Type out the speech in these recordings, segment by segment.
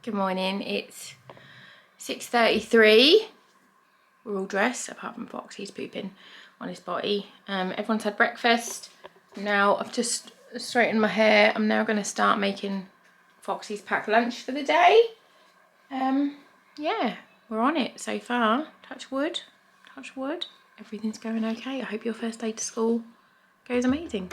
Good morning, it's 6:33. We're all dressed, apart from Fox, he's pooping on his body. Everyone's had breakfast. Now I've just straightened my hair. I'm now going to start making Foxy's packed lunch for the day. Yeah, we're on it so far. Touch wood, touch wood. Everything's going okay. I hope your first day to school goes amazing.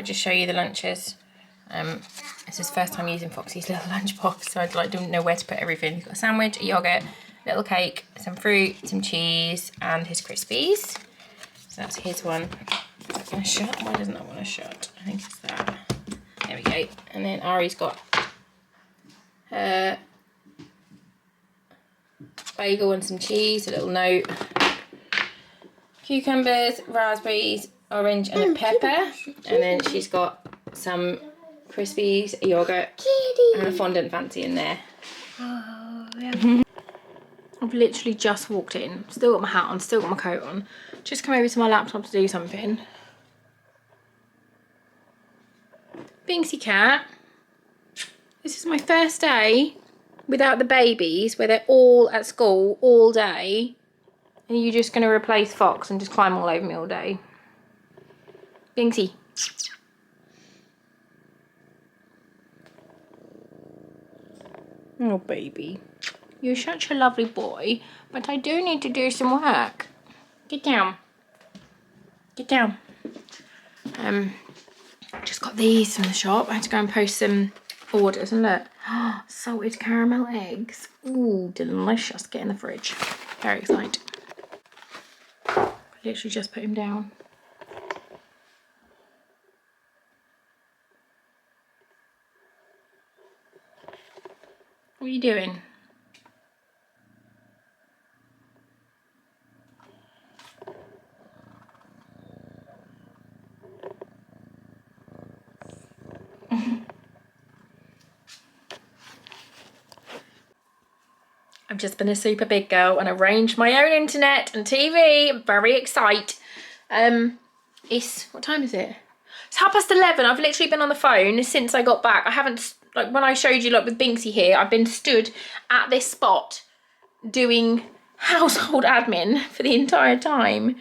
Just show you the lunches. This is first time using Foxy's little lunchbox, so I don't know where to put everything. You've got a sandwich, a yogurt, a little cake, some fruit, some cheese, and his Crispies. So that's his one. Is that going to shut? Why doesn't that want to shut? I think it's that. There we go. And then Ari's got bagel and some cheese, a little note, cucumbers, raspberries, orange and a pepper, and then she's got some Crispies, a yogurt, and a fondant fancy in there. Oh, yeah. I've literally just walked in, still got my hat on, still got my coat on, just come over to my laptop to do something. Binksy cat, this is my first day without the babies, where they're all at school all day, and you're just going to replace Fox and just climb all over me all day. Binksy. Oh, baby. You're such a lovely boy, but I do need to do some work. Get down. Get down. Just got these from the shop. I had to go and post some orders, and look. Salted caramel eggs. Ooh, delicious. Get in the fridge. Very excited. I literally just put him down. What are you doing? I've just been a super big girl and arranged my own internet and TV. I'm very excited. What time is it? It's 11:30. I've literally been on the phone since I got back. I haven't, like when I showed you, like with Binksy here, I've been stood at this spot doing household admin for the entire time.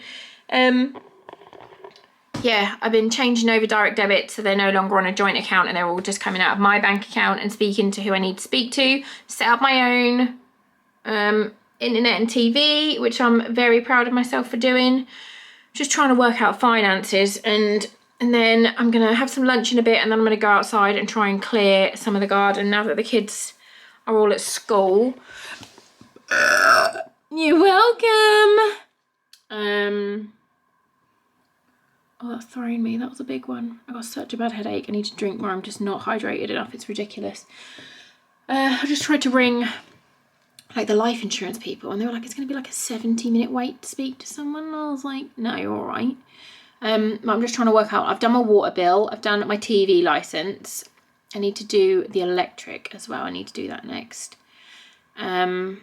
Yeah, I've been changing over direct debit so they're no longer on a joint account and they're all just coming out of my bank account and speaking to who I need to speak to. Set up my own internet and TV, which I'm very proud of myself for doing. Just trying to work out finances, and then I'm going to have some lunch in a bit, and then I'm going to go outside and try and clear some of the garden now that the kids are all at school. You're welcome. Oh, that's throwing me. That was a big one. I got such a bad headache. I need to drink more. I'm just not hydrated enough. It's ridiculous. I just tried to ring like the life insurance people, and they were like, it's going to be like a 70-minute wait to speak to someone. And I was like, no, you're all right. I'm just trying to work out. I've done my water bill. I've done my TV license. I need to do the electric as well. I need to do that next. Yeah,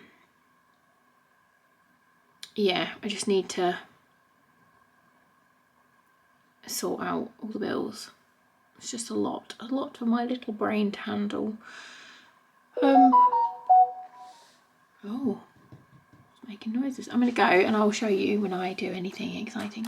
I just need to sort out all the bills. It's just a lot for my little brain to handle. Oh, it's making noises. I'm gonna go and I'll show you when I do anything exciting.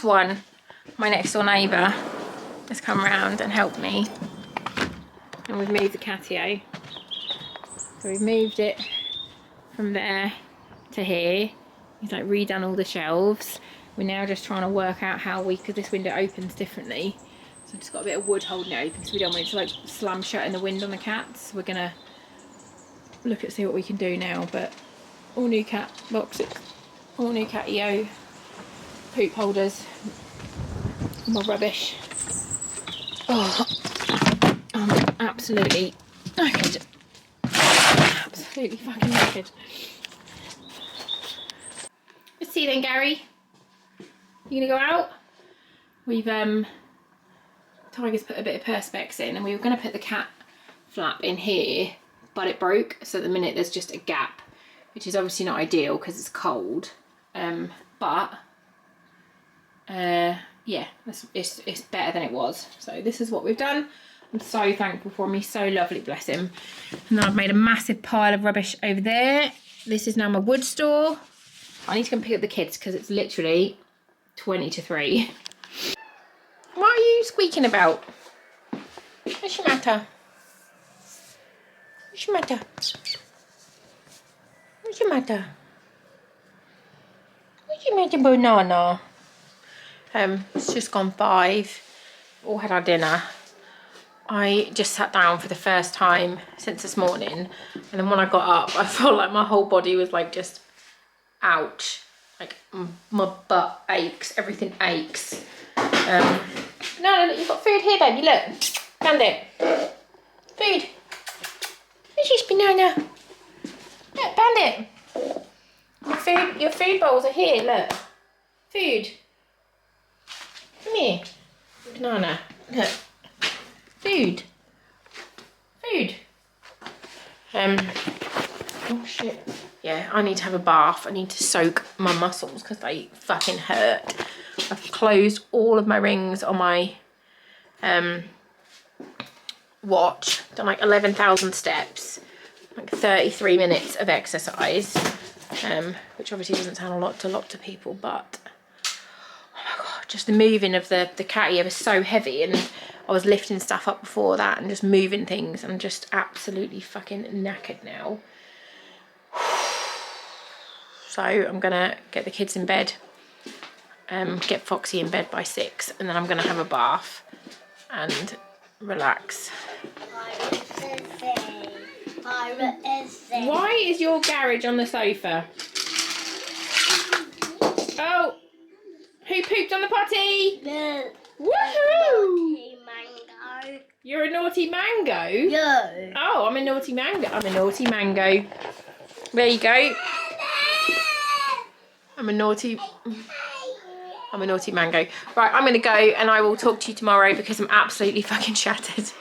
one, my next door neighbour has come round and helped me. And we've moved the catio. So we've moved it from there to here. He's like redone all the shelves. We're now just trying to work out how because this window opens differently. So I've just got a bit of wood holding it open so we don't want it to like slam shut in the wind on the cats. We're gonna look at see what we can do now, but all new cat boxes, all new catio, poop holders, more rubbish. Oh, I'm absolutely knackered. Absolutely fucking knackered. Let's see then, Gary. You gonna go out? We've Tiger's put a bit of perspex in, and we were gonna put the cat flap in here, but it broke. So at the minute there's just a gap, which is obviously not ideal because it's cold. Yeah, it's better than it was. So this is what we've done. I'm so thankful for him. He's so lovely, bless him. And then I've made a massive pile of rubbish over there. This is now my wood store. I need to go and pick up the kids because it's literally 20 to 3. What are you squeaking about? What's your matter? What's your matter? What's your matter? What's your matter, banana? It's just gone 5. All had our dinner. I just sat down for the first time since this morning, and then when I got up, I felt like my whole body was like just ouch. Like my butt aches, everything aches. No, look, you've got food here, baby. Look, Bandit. Food. Where's this banana? Look, Bandit. Your food bowls are here. Look, food. Come here, banana. Look, food. Food. Oh shit. Yeah, I need to have a bath. I need to soak my muscles because they fucking hurt. I've closed all of my rings on my watch. Done like 11,000 steps, like 33 minutes of exercise, which obviously doesn't sound a lot to people, but oh my god, just the moving of the catio was so heavy, and I was lifting stuff up before that and just moving things. I'm just absolutely fucking knackered now. So I'm gonna get the kids in bed, get Foxy in bed by 6, and then I'm gonna have a bath and relax. Why is your garage on the sofa? Oh, who pooped on the potty? No. Woohoo! Mango. You're a naughty mango? Yeah. Oh, I'm a naughty mango. I'm a naughty mango. There you go. I'm a naughty mango. Right, I'm going to go and I will talk to you tomorrow because I'm absolutely fucking shattered.